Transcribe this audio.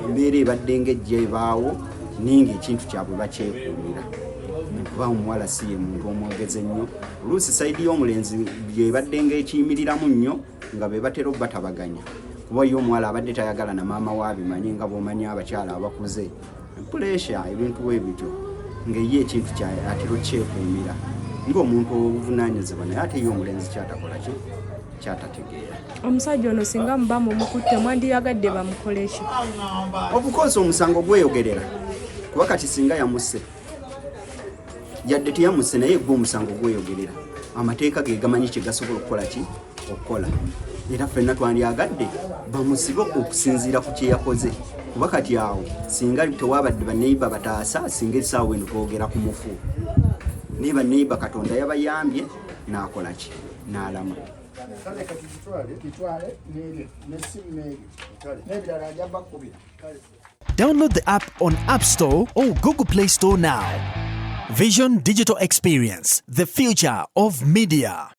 embeera ebadde ng'ejja ebaawo ninga ekintu kyabwe bakyekuumira kuba omuwala si ye muntu omwogeze ennyo oluusi sayidi y'omulenzi byebadde ng'ekiyimiriramu nnyo nga be batera obbatabaganya kuba yo omuwala abadde tayagala na maama waabimanyi nga bw'omanyi abakyala abakuze puleesha ebintu bwe bityo ng'eye ekintu atera okyekuumira ng'omuntu obuvunaanyizibwa naye ate ye omulenzi kyatakola ki kyatategeera. Omusajja ono singa muba mumukutte mwandiyagadde bamukoleki? Obukozi omusango gweyogerera kuba kati singa yamusse yadde teyamusse naye gwe omusango gweyogerera amateeka ge gamanyi kye gasobola okukola ki okukola era ffenna twandyagadde bamusibe okusinziira ku kye yakoze kuba kati awo singa tewabadde baneiba bataasa singa essaawa eno twogera ku mufu naye baneiba Katonda yabayambye n'akola ki n'alama. Download the app on App Store or Google Play Store now. Vision Digital Experience, the future of media.